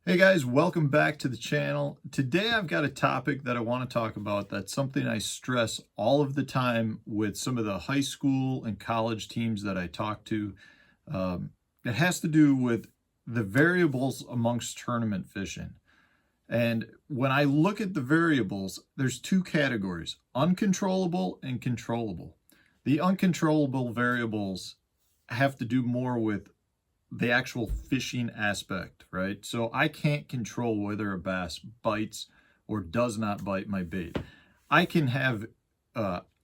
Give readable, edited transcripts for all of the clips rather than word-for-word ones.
Hey guys, welcome back to the channel. Today I've got a topic that I want to talk about that's something I stress all of the time with some of the high school and college teams that I talk to. It has to do with the variables amongst tournament fishing. And when I look at the variables, there's two categories, uncontrollable and controllable. The uncontrollable variables have to do more with the actual fishing aspect, right? So I can't control whether a bass bites or does not bite my bait. I can have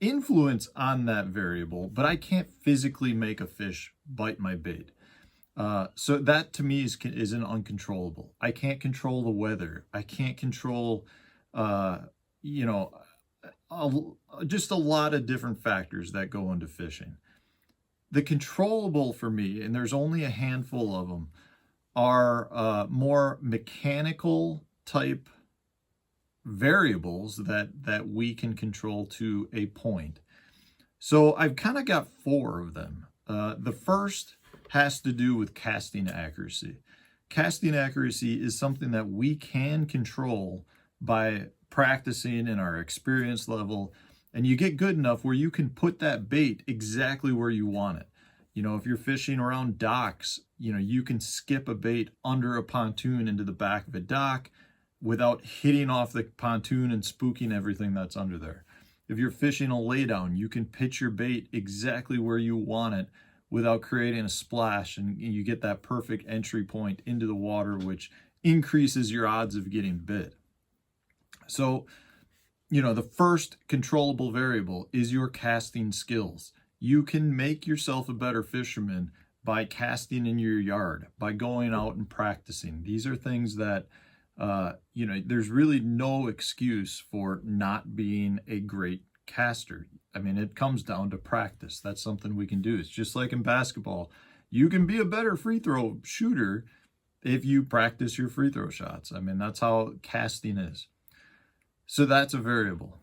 influence on that variable, but I can't physically make a fish bite my bait. So that to me is an uncontrollable. I can't control the weather. I can't control, you know, just a lot of different factors that go into fishing. The controllable for me, and there's only a handful of them, are more mechanical type variables that we can control to a point. So I've kind of got four of them. The first has to do with casting accuracy. Casting accuracy is something that we can control by practicing in our experience level, and you get good enough where you can put that bait exactly where you want it. You know, if you're fishing around docks, you know, you can skip a bait under a pontoon into the back of a dock without hitting off the pontoon and spooking everything that's under there. If you're fishing a laydown, you can pitch your bait exactly where you want it without creating a splash, and you get that perfect entry point into the water, which increases your odds of getting bit. So, you know, the first controllable variable is your casting skills. You can make yourself a better fisherman by casting in your yard, by going out and practicing. These are things that, you know, there's really no excuse for not being a great caster. I mean, it comes down to practice. That's something we can do. It's just like in basketball. You can be a better free throw shooter if you practice your free throw shots. I mean, that's how casting is. So that's a variable.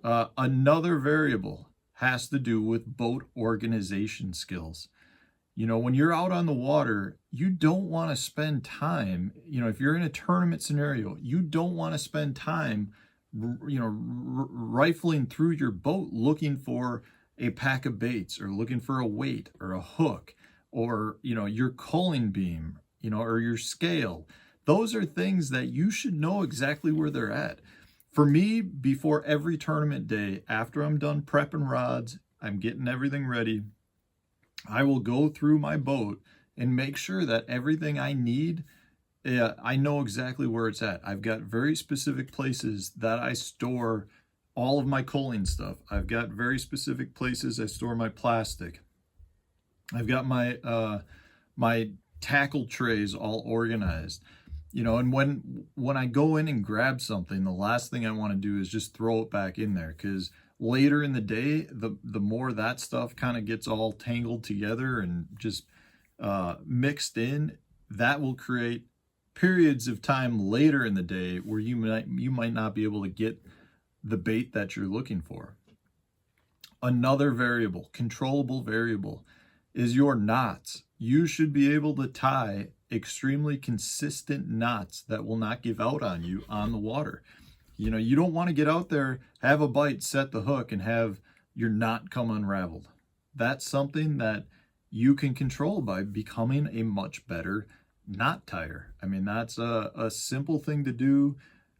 Another variable has to do with boat organization skills. You know, when you're out on the water, you don't want to spend time, you know, if you're in a tournament scenario, you don't want to spend time, you know, rifling through your boat looking for a pack of baits or looking for a weight or a hook or, you know, your culling beam, you know, or your scale. Those are things that you should know exactly where they're at. For me, before every tournament day, after I'm done prepping rods, I'm getting everything ready, I will go through my boat and make sure that everything I need, I know exactly where it's at. I've got very specific places that I store all of my culling stuff. I've got very specific places I store my plastic. I've got my my tackle trays all organized. You know, and when I go in and grab something, the last thing I want to do is just throw it back in there, because later in the day, the more that stuff kind of gets all tangled together and just mixed in, that will create periods of time later in the day where you might not be able to get the bait that you're looking for. Another variable, controllable variable, is your knots. You should be able to tie extremely consistent knots that will not give out on you on the water. You know, you don't want to get out there, have a bite, set the hook, and have your knot come unraveled. That's something that you can control by becoming a much better knot tire. I mean, that's a simple thing to do.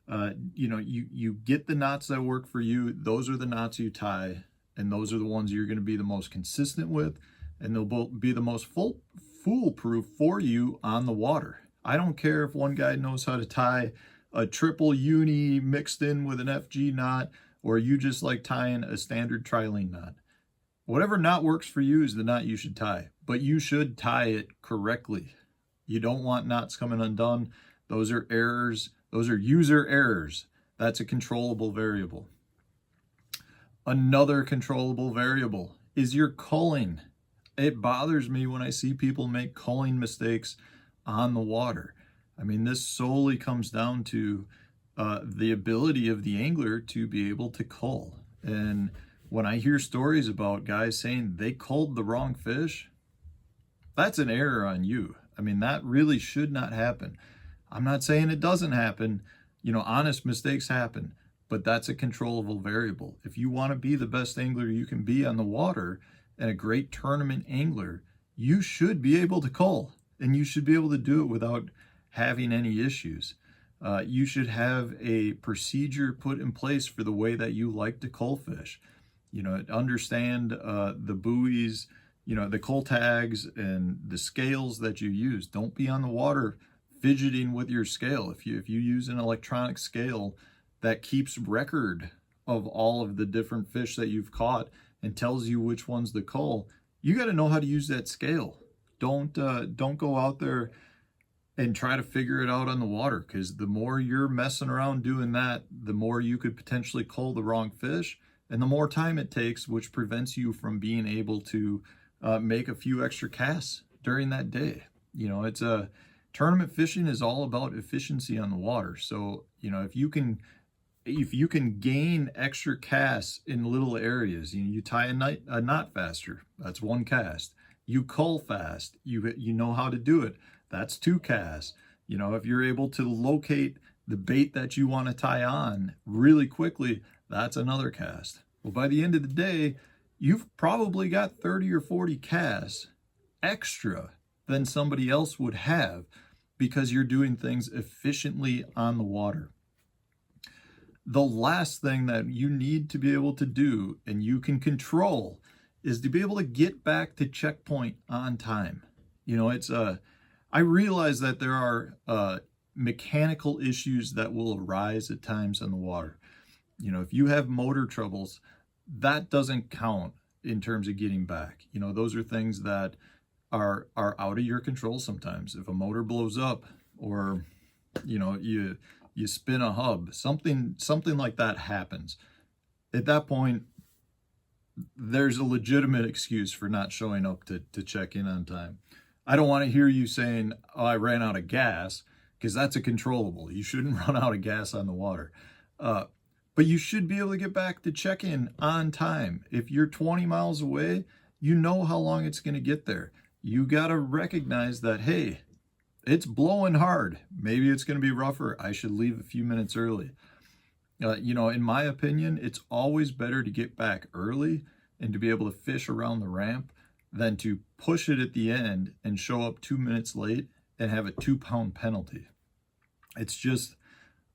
You know, you get the knots that work for you. Those are the knots you tie, and those are the ones you're going to be the most consistent with, and they'll both be the most foolproof for you on the water. I don't care if one guy knows how to tie a triple uni mixed in with an FG knot, or you just like tying a standard trilene knot. Whatever knot works for you is the knot you should tie, but you should tie it correctly. You don't want knots coming undone. Those are errors. Those are user errors. That's a controllable variable. Another controllable variable is your culling. It bothers me when I see people make culling mistakes on the water. I mean, this solely comes down to the ability of the angler to be able to cull. And when I hear stories about guys saying they culled the wrong fish, that's an error on you. I mean, that really should not happen. I'm not saying it doesn't happen. You know, honest mistakes happen, but that's a controllable variable. If you want to be the best angler you can be on the water and a great tournament angler, you should be able to cull, and you should be able to do it without having any issues. You should have a procedure put in place for the way that you like to cull fish. You know, understand the buoys, you know, the cull tags and the scales that you use. Don't be on the water fidgeting with your scale. If you use an electronic scale that keeps record of all of the different fish that you've caught and tells you which ones to cull, you got to know how to use that scale. Don't go out there and try to figure it out on the water, because the more you're messing around doing that, the more you could potentially cull the wrong fish, and the more time it takes, which prevents you from being able to make a few extra casts during that day. You know, it's tournament fishing is all about efficiency on the water. So, you know, if you can gain extra casts in little areas, you tie a knot faster, that's 1 cast. You cull fast, you know how to do it, that's 2 casts. You know, if you're able to locate the bait that you want to tie on really quickly, that's another cast. Well, by the end of the day, you've probably got 30 or 40 casts extra than somebody else would have, because you're doing things efficiently on the water. The last thing that you need to be able to do, and you can control, is to be able to get back to checkpoint on time. You know, I realize that there are mechanical issues that will arise at times on the water. You know, if you have motor troubles, that doesn't count in terms of getting back. You know, those are things that are out of your control sometimes. If a motor blows up, or, you know, you spin a hub, something like that happens. At that point, there's a legitimate excuse for not showing up to check in on time. I don't want to hear you saying, oh, I ran out of gas, because that's a controllable. You shouldn't run out of gas on the water. But you should be able to get back to check in on time. If you're 20 miles away, you know how long it's going to get there. You got to recognize that, hey, it's blowing hard. Maybe it's going to be rougher. I should leave a few minutes early. You know, in my opinion, it's always better to get back early and to be able to fish around the ramp than to push it at the end and show up 2 minutes late and have a 2-pound penalty. It's just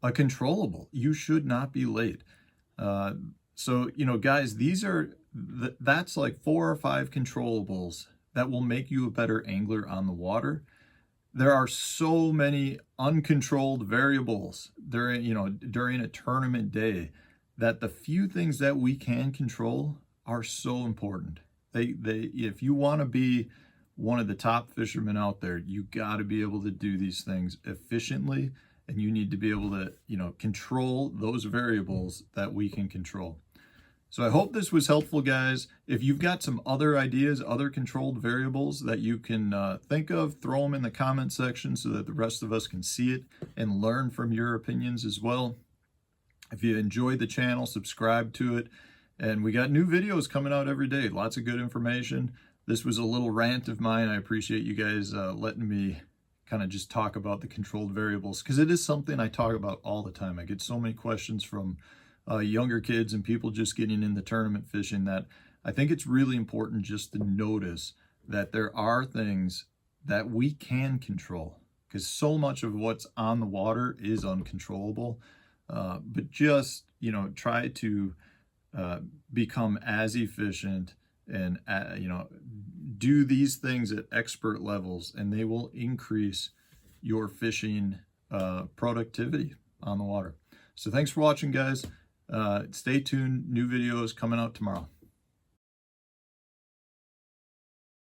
a controllable. You should not be late. So, you know, guys, that's like 4 or 5 controllables that will make you a better angler on the water. There are so many uncontrolled variables during a tournament day, that the few things that we can control are so important. If you want to be one of the top fishermen out there, you got to be able to do these things efficiently, and you need to be able to, you know, control those variables that we can control. So I hope this was helpful, guys. If you've got some other ideas, other controlled variables that you can think of, throw them in the comment section so that the rest of us can see it and learn from your opinions as well. If you enjoyed the channel, subscribe to it. And we got new videos coming out every day. Lots of good information. This was a little rant of mine. I appreciate you guys letting me kind of just talk about the controlled variables, because it is something I talk about all the time. I get so many questions from younger kids and people just getting into tournament fishing, that I think it's really important just to notice that there are things that we can control, because so much of what's on the water is uncontrollable. But just, you know, try to become as efficient and, you know, do these things at expert levels, and they will increase your fishing productivity on the water. So thanks for watching, guys. Stay tuned. New videos coming out tomorrow.